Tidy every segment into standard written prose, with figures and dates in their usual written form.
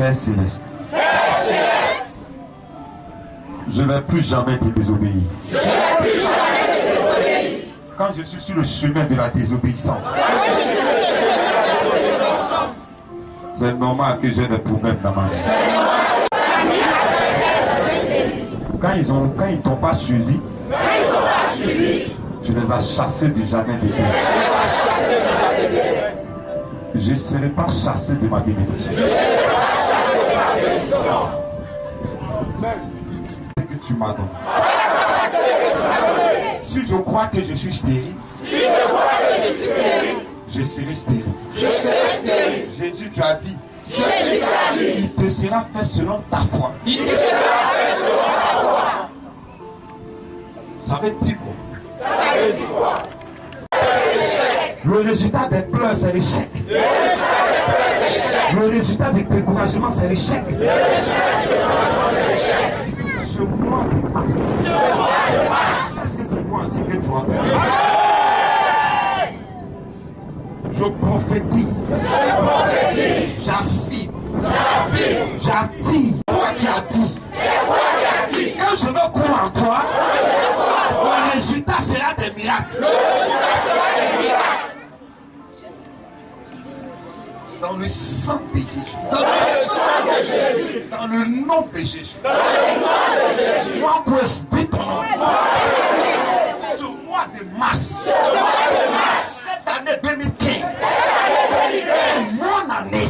Père Céleste, je ne vais plus jamais te désobéir. Quand je suis sur le chemin de la désobéissance, c'est normal que j'ai des problèmes dans ma vie. Quand ils t'ont pas suivi, tu les as chassés du jardin de Dieu. Je ne serai pas chassé de ma bénédiction. C'est que tu m'as donné. Si je crois que je suis stérile, je serai stérile. Jésus, tu as dit, il te sera fait selon ta foi. Ça veut dire quoi? Le résultat des pleurs, c'est l'échec. Le résultat du découragement, c'est l'échec. Ce mois de mars, est-ce que tu vois ainsi que tu entends? Je prophétise, j'affirme, j'attire. Toi qui as dit, quand je veux croire en toi, le résultat sera des miracles. Dans le sang de Jésus. Dans le nom de Jésus. Moi, pour expliquer ton nom. Ce mois de mars. Cette année 2015. Mon année.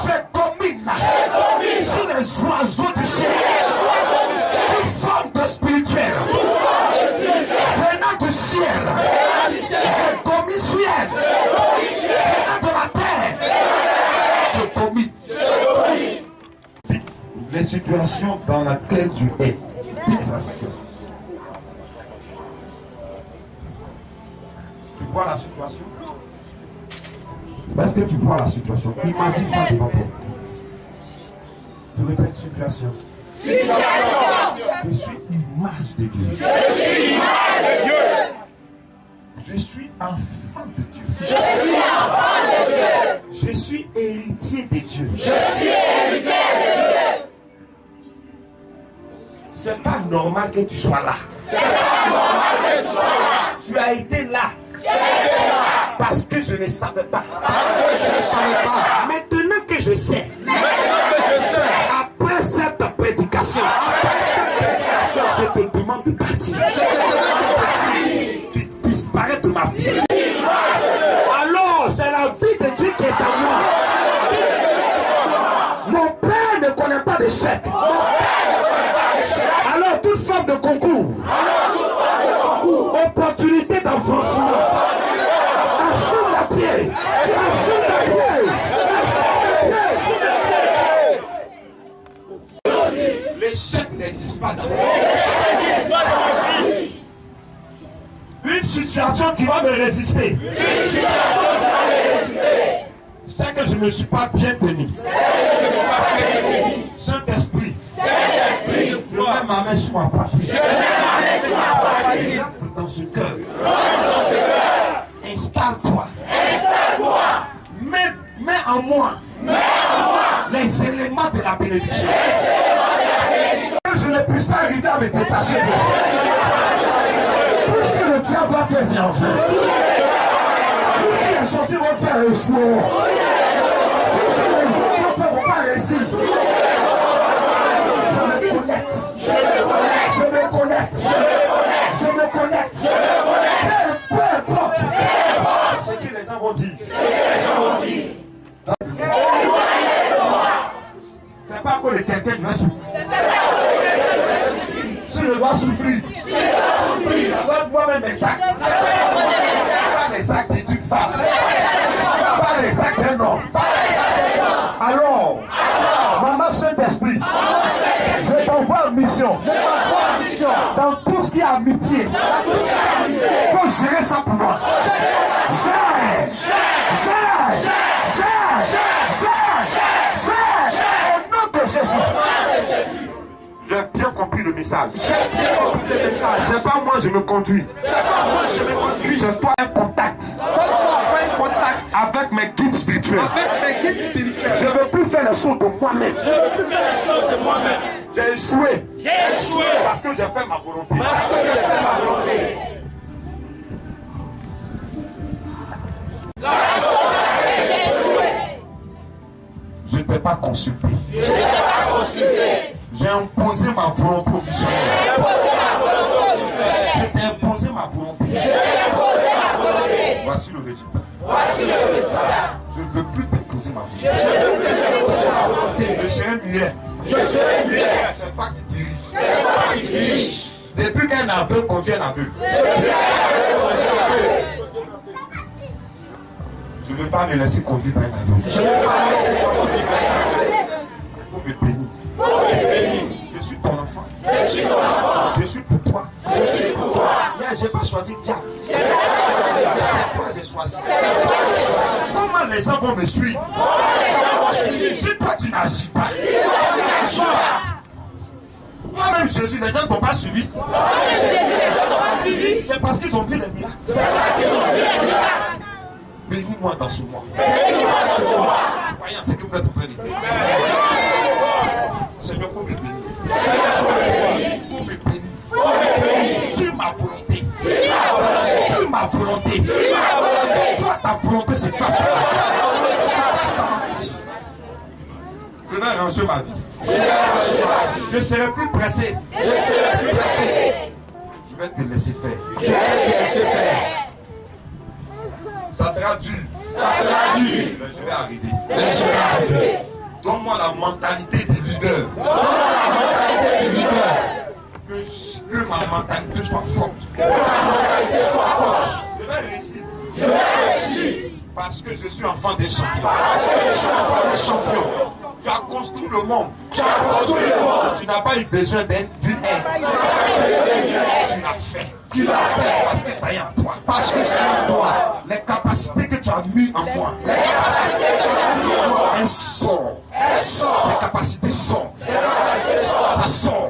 Je domine. Sur les oiseaux du ciel. Toute forme de spirituel. Venant du ciel. Je domine sur elle. Venant de la terre. Je domine. Les situations dans lesquelles tu es. Fixe la situation. Tu vois la situation? Est-ce que tu vois la situation? Imagine ça devant toi. Je répète, situation. Je suis image de Dieu. Je suis enfant de Dieu. Je suis héritier de Dieu. C'est pas normal que tu sois là. Tu as été là. Parce que je ne savais pas. Maintenant que je sais. Après cette prédication. Je te demande de partir. Tu disparais de ma vie. Alors, c'est la vie de Dieu qui est à moi. Mon père ne connaît pas d'échec. Alors, toute forme de concours, opportunité d'avancement, assume la pied. L'échec n'existe pas dans ma vie. Une situation qui va me résister. C'est que je ne me suis pas bien tenu. Saint-Esprit, je mets ma main sur ma patrie. Dans ce cœur. Installe-toi. Mets en moi les éléments de la bénédiction. Que je ne puisse pas arriver à me détacher de vous. Puisque le diable va faire ses enfants. Puisque les sorciers vont faire échouer. Puisque les hommes vont pas réussir. Je me connecte. Peu importe ce que les gens vont dire. C'est pas que le quelqu'un qui va souffrir. Si je dois souffrir, je dois moi-même mes sacs. Pas les sacs d'une femme. Pas les sacs d'un homme. Alors, maman Saint-Esprit, je t'envoie en mission. Dans tout ce qui est amitié. Faut gérer ça pour moi. Au nom de Jésus. J'ai bien compris le message. C'est pas moi je me conduis. C'est toi un contact avec mes guides spirituels. spirituels. Je ne veux plus faire les choses de moi-même. J'ai échoué. Parce que j'ai fait ma volonté. Je ne t'ai pas consulté. J'ai imposé ma volonté au missionnaire. Je t'ai imposé ma volonté. Voici le résultat. Je ne veux plus t'imposer ma volonté. Je serai muet. C'est pas qui dirige. Depuis qu'un aveugle conduit un aveugle. Je ne veux pas me laisser conduire par un aveugle. Il faut me bénir. Je suis ton enfant. Je suis pour toi. Hier, je n'ai pas choisi diable. C'est toi j'ai choisi. Comment les gens vont me suivre? Si toi tu n'agis pas. Toi-même Jésus, les gens ne t'ont pas suivi. C'est parce qu'ils ont vu les miracles. Bénis-moi dans ce mois. Voyons ce que vous êtes en train de dire. Seigneur, il faut me bénir. Il faut me bénir. Tu es ma volonté. Tu es ma volonté. Toi, ta volonté se fasse dans ma vie. Je vais ranger ma vie. Je ne serai plus pressé. Je vais te laisser faire. Ça sera dur. Mais je vais arriver. Donne-moi la mentalité du leader. Que ma mentalité soit forte. Je vais réussir. Parce que je suis enfant des champions. Tu as construit le monde. Tu n'as pas eu besoin d'une aide. Tu l'as fait. Parce que ça est en toi. Les capacités que tu as mis en moi. Elles sortent. Ces capacités sortent. Ça sort.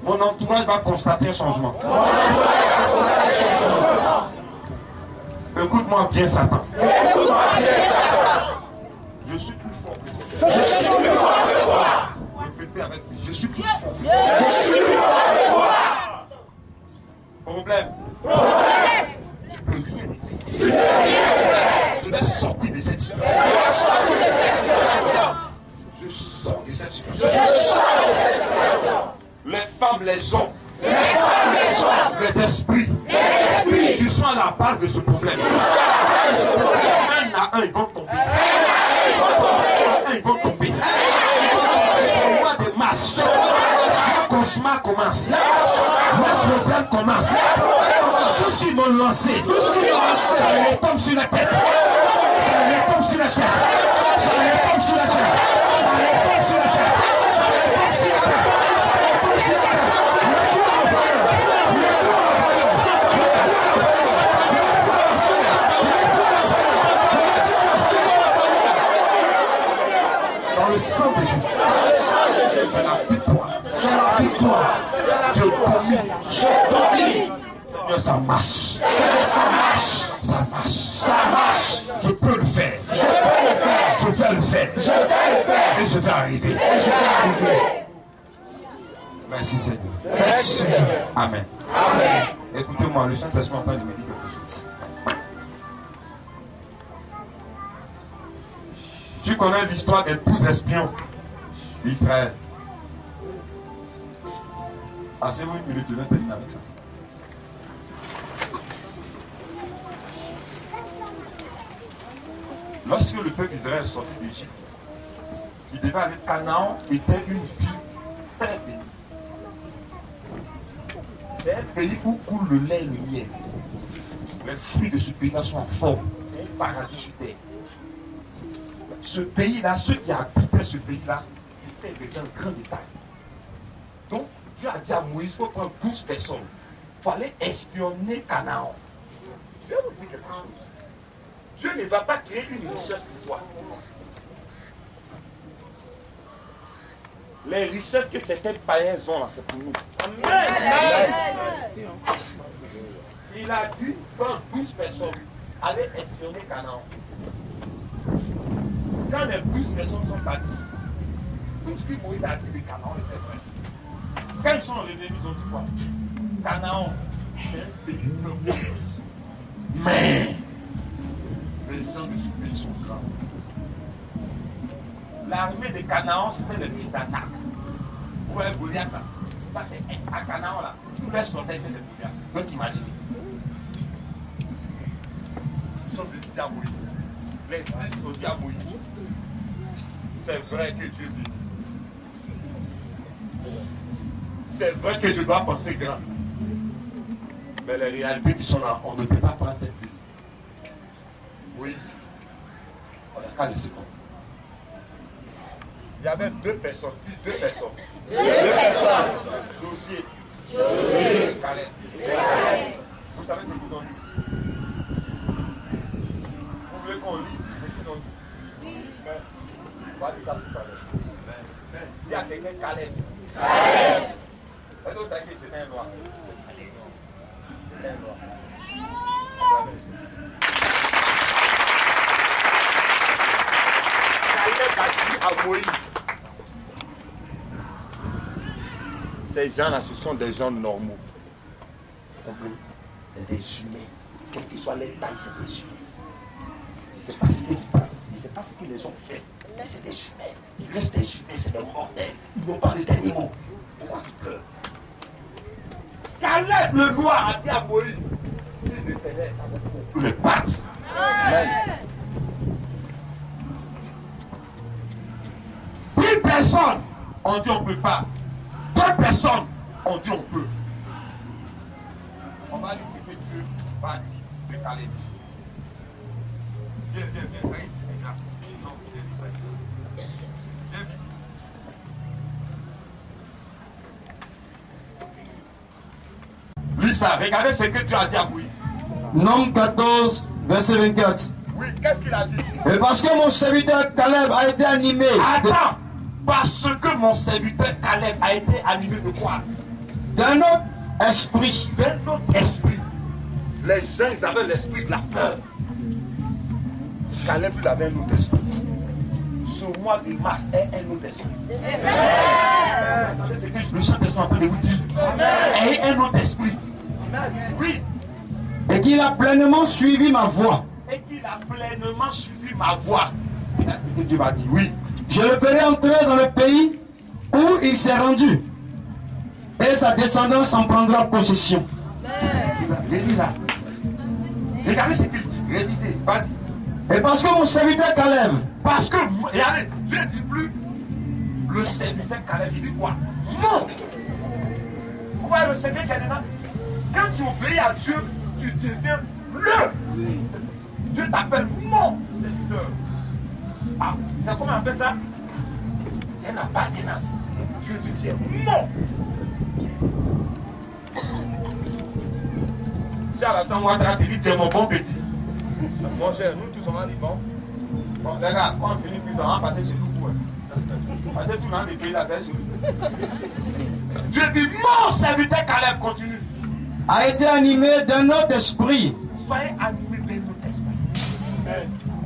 Mon entourage va constater un changement. Écoute-moi bien, Satan. Je suis plus fort que toi. Répétez avec lui. Je suis plus fort que toi. Problème. Tu peux rien. Je vais sortir de cette situation. Je sors de cette situation. Les femmes, les hommes, les esprits qui sont à la base de ce problème. Un à un, ils vont tomber. C'est moi de masse. Quand Cosma commence, le problème commence. Tout ce qu'ils m'ont lancé, ça les tombe sur la tête. Dans le sang de Jésus, j'ai la victoire. Je domine. Seigneur, ça marche. Je peux le faire. Je vais le faire. Et je vais arriver. Merci Seigneur. Amen. Écoutez-moi, le Saint-Esprit est en train de me dire quelque chose. Tu connais l'histoire des 12 espions d'Israël. Asseyez-vous une minute, je vais terminer avec ça. Lorsque le peuple d'Israël est sorti d'Égypte, il devait aller à Canaan, était une ville très bénie. C'est un pays où coule le lait et le miel. Les fruits de ce pays-là sont en forme. C'est un paradis sur terre. Ce pays-là, ceux qui habitaient ce pays-là, étaient des gens de grande taille. Donc, Dieu a dit à Moïse, il faut prendre 12 personnes pour aller espionner Canaan. Je vais vous dire quelque chose. Dieu ne va pas créer une richesse pour toi. Les richesses que certains païens ont là, c'est pour nous. Amen. Il a dit, quand 12 personnes allaient espionner Canaan. Quand les 12 personnes sont parties, tout ce que Moïse a dit de Canaan était vrai. Quand ils sont revenus, ils ont dit quoi? Canaan, c'est un pays peuplé. Mais les gens de ce pays sont grands. L'armée de Canaan, c'était le fils d'Anak. Ou un Goliath. Ça, c'est à Canaan, là. Tout le reste sont des Goliath. Donc, imaginez. Nous sommes venus à Moïse. Les 10 ont dit à Moïse. C'est vrai que Dieu bénit. C'est vrai que je dois penser grand. Mais les réalités qui sont là, on ne peut pas prendre cette vie. Moïse, on a qu'à laisser comme. Il y avait 2 personnes, dis 2 personnes. 2 personnes. Josué. Et Caleb. Vous savez ce qu'ils ont dit? Vous voulez qu'on lit ce qu'ils ont dit? On va dire ça tout à l'heure. Il y a quelqu'un, Caleb. Est-ce que vous savez que c'était un noir? C'était un noir. Caleb a dit à Moïse, ces gens-là, ce sont des gens normaux. Comprenez? C'est des humains. Quelle que soit leur taille, c'est des humains. Je ne sais pas ce qu'ils parlent, je ne sais pas ce que les gens font. Mais c'est des humains. Ils restent des humains, c'est des mortels. Ils n'ont pas d'animaux. Pourquoi ils pleurent? Caleb le noir a dit à Moïse, si l'Éternel peut le battre. Amen. 10 personnes ont dit on ne peut pas. 2 personnes ont dit on peut. On va dire ce que Dieu va dire de Caleb. Viens, ça ici déjà. Non, viens, ça ici. Viens vite. Lis ça, regardez ce que Dieu a dit à Moïse. Nombre 14, verset 24. Oui, qu'est-ce qu'il a dit? Et parce que mon serviteur Caleb a été animé. Attends, parce que mon serviteur Caleb a été animé de quoi? D'un autre esprit. D'un autre esprit. Les gens, ils avaient l'esprit de la peur. Caleb, il avait un autre esprit. Ce mois de mars est un autre esprit. Attendez, c'est que le Saint-Esprit est en train de vous dire. Ayez un autre esprit. Oui. Et qu'il a pleinement suivi ma voie. Et qu'il a pleinement suivi ma voie. Regardez ce que Dieu m'a dit. Oui. Je le ferai entrer dans le pays où il s'est rendu. Et sa descendance en prendra possession. Relis là. Regardez ce qu'il dit. Révisez. Vas-y. Et parce que mon serviteur Caleb. Parce que, regardez, Dieu ne dit plus le serviteur Caleb, il dit quoi? Non. Vous voyez le secret qu'il y a dedans? Quand tu obéis à Dieu, tu deviens le serviteur. Dieu t'appelle mon serviteur. Ah, c'est comment on appelle ça? C'est une appartenance. Dieu te dit mon serviteur. Charles Hassan Ouattara te dit, tu es mon bon petit. Mon cher, nous tous on a dit bon. Bon, regarde, quand on finit plus, on va passer chez nous. Parce que tout le monde est payé la tête sur lui. Dieu dit, mon serviteur Caleb, continue. A été animé d'un autre esprit. Soyez animés d'un autre esprit.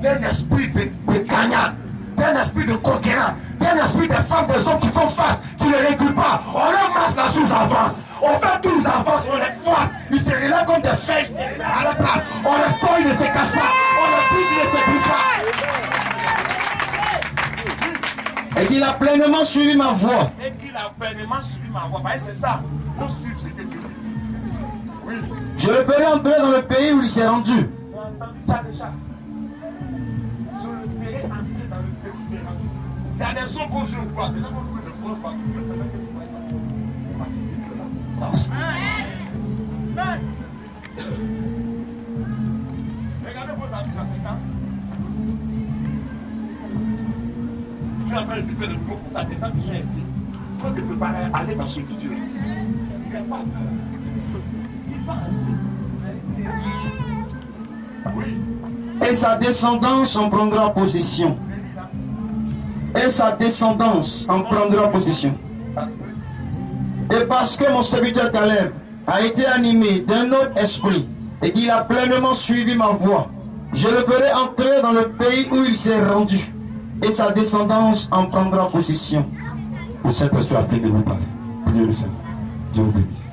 D'un esprit de gagnant, d'un esprit de conquérant, d'un esprit de femmes, des hommes qui font face. Tu ne les récules pas. On leur marche là sous avance. On fait tous les avances, on les force. Ils se relèvent comme des feuilles, ils se relèvent à la place. On les colle, ils ne se cachent pas. On les brise, ils ne se brisent pas. Et qu'il a pleinement suivi ma voie. Et qu'il a pleinement suivi ma voie. C'est ça. Il faut suivre ce que Dieu dit. Oui. Je le ferai entrer dans le pays où il s'est rendu. Tu as entendu ça déjà? Je le ferai entrer dans le pays où il s'est rendu. Il y a des choses que je vois. Des gens qui ne croient pas. Dieu te met que tu vois ça. Ça aussi. Regardez vos amis dans 5 ans. Tu es en train de faire le nouveau contact des gens qui sont ici. Il faut te préparer à aller dans ce milieu. N'aie pas peur. Il va aller. Oui. et sa descendance en prendra possession. Et sa descendance en prendra possession. Et parce que mon serviteur Caleb a été animé d'un autre esprit et qu'il a pleinement suivi ma voie, je le ferai entrer dans le pays où il s'est rendu et sa descendance en prendra possession. Le Saint-Esprit a fait de vous parler. Priez le Seigneur. Dieu vous bénisse.